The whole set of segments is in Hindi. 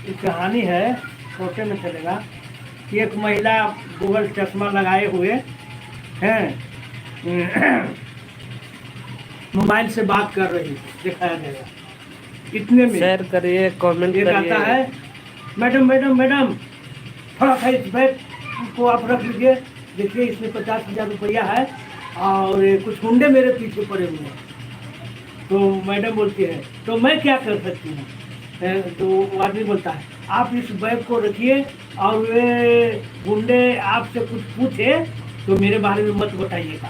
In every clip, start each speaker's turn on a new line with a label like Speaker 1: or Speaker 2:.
Speaker 1: एक कहानी है, छोटे में चलेगा कि एक महिला गूगल चश्मा लगाए हुए हैं, मोबाइल से बात कर रही है, दिखाया जाएगा। इतने में
Speaker 2: शेयर करिए, कमेंट
Speaker 1: एक आता
Speaker 2: करिए।
Speaker 1: है, मैडम मैडम मैडम थोड़ा सा इस बैग को आप रख लीजिए, देखिए इसमें 50,000 रुपया है और ये कुछ हुंडे मेरे पीछे पड़े हुए हैं। तो मैडम बोलती है तो मैं क्या कर सकती हूँ। तो वो आदमी बोलता है आप इस बैग को रखिए और वे गुंडे आपसे कुछ पूछे तो मेरे बारे में मत बताइएगा।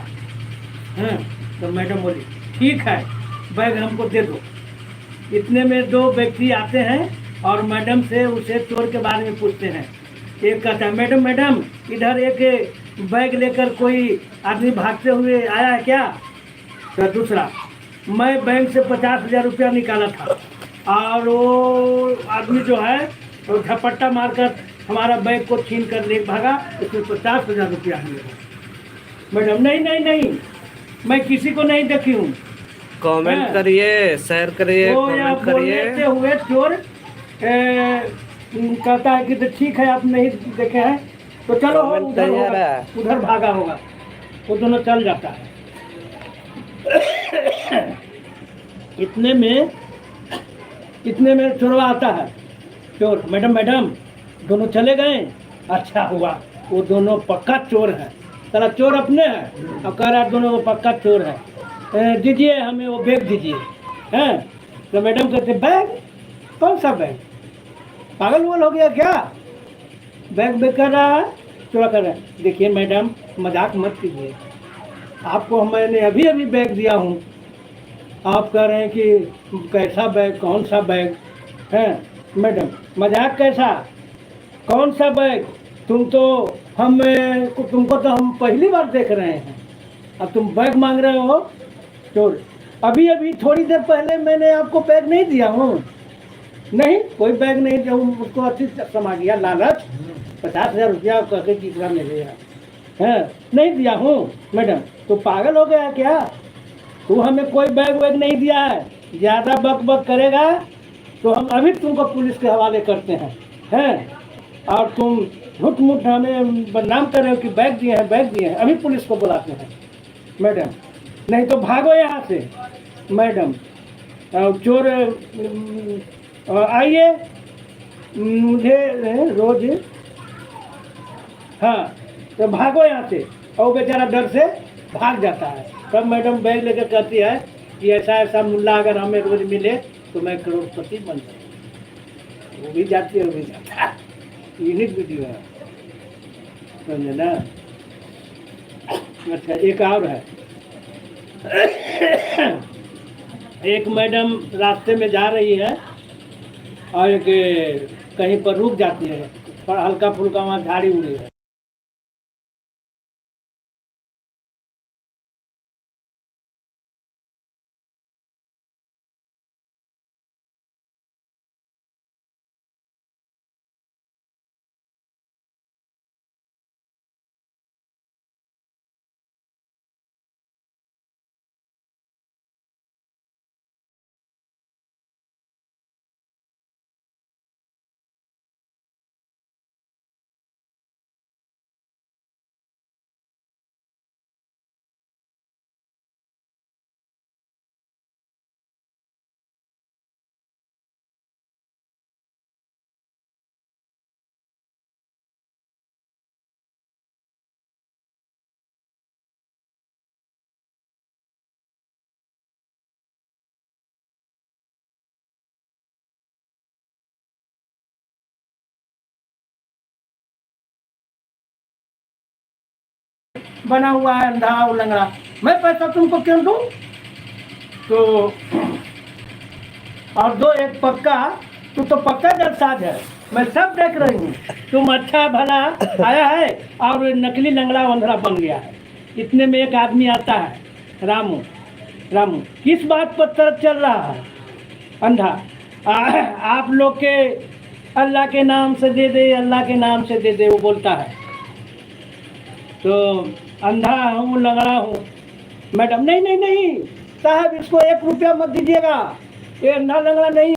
Speaker 1: हाँ, तो मैडम बोली ठीक है, बैग हमको दे दो। इतने में दो व्यक्ति आते हैं और मैडम से उसे चोर के बारे में पूछते हैं। एक कहता है मैडम मैडम इधर एक बैग लेकर कोई आदमी भागते हुए आया है क्या। तो दूसरा मैं बैंक से 50,000 रुपया निकाला था और वो आदमी जो है वो झपट्टा मारकर हमारा बैग को छीन कर ले भागा, उसमें 50,000 रुपया है। मैडम नहीं नहीं नहीं, मैं किसी को नहीं देखी हूँ।
Speaker 2: कमेंट करिए, शेयर करिए,
Speaker 1: तो
Speaker 2: कमेंट करिए।
Speaker 1: बोलते हुए चोर कहता है कि तो ठीक है आप नहीं देखे हैं तो चलो हो
Speaker 2: कमेंट
Speaker 1: उधर
Speaker 2: करिए
Speaker 1: होगा,
Speaker 2: रे।
Speaker 1: उधर भागा होगा। वो दोनों चल जाता है। इतने में चोरवा आता है। चोर मैडम मैडम दोनों चले गए, अच्छा हुआ, वो दोनों पक्का चोर है। साला चोर अपने हैं और कह रहा है दोनों वो पक्का चोर है, दीजिए हमें वो बैग दीजिए। हैं तो मैडम कहते बैग, कौन सा बैग, पागल वगल हो गया क्या, बैग बैग कर रहा है, चोरा कर रहा है। देखिए मैडम मजाक मत कीजिए, आपको मैंने अभी अभी बैग दिया हूँ, आप कह रहे हैं कि कैसा बैग, कौन सा बैग है। मैडम मजाक कैसा, कौन सा बैग, तुमको तो हम पहली बार देख रहे हैं, अब तुम बैग मांग रहे हो। चोर अभी अभी थोड़ी देर पहले मैंने आपको बैग नहीं दिया हूँ। नहीं कोई बैग नहीं दिया हूँ, उसको अच्छी समझ गया, लालच 50,000 रुपया कहके तीसरा मिले है, नहीं दिया हूँ। मैडम तो पागल हो गया क्या, तू हमें कोई बैग वैग नहीं दिया है, ज़्यादा बक बक करेगा तो हम अभी तुमको पुलिस के हवाले करते हैं और तुम झूठ मूठ हमें बदनाम कर रहे हो कि बैग दिए हैं बैग दिए हैं, अभी पुलिस को बुलाते हैं। मैडम नहीं तो भागो यहाँ से। मैडम चोर आइए मुझे रोज, हाँ तो भागो यहाँ से, और बेचारा डर से भाग जाता है। तब मैडम बैग लेकर कहती है कि ऐसा ऐसा मुल्ला अगर हमें रोज मिले तो मैं करोड़पति बन सकूँ। वो भी जाती है, वो भी जाता है। यूनिक वीडियो है, समझे ना। अच्छा एक और है। एक मैडम रास्ते में जा रही है और एक कहीं पर रुक जाती है, पर हल्का फुल्का वहाँ झाड़ी उड़ी है। बना हुआ है अंधा उलंगड़ा, मैं पैसा तुमको क्यों दूं। तो और दो एक पक्का, तू तो पक्का जलसाज है, मैं सब देख रही हूँ, तुम अच्छा भला आया है और नकली लंगड़ा वंगड़ा बन गया है। इतने में एक आदमी आता है, रामू रामू किस बात पर तरफ चल रहा है। अंधा आप लोग के अल्लाह के नाम से दे दे, अल्लाह के नाम से दे दे, वो बोलता है। तो अंधा हूँ लंगड़ा हूँ। मैडम नहीं नहीं नहीं साहब इसको 1 रुपया मत दीजिएगा, ये अंधा लंगड़ा नहीं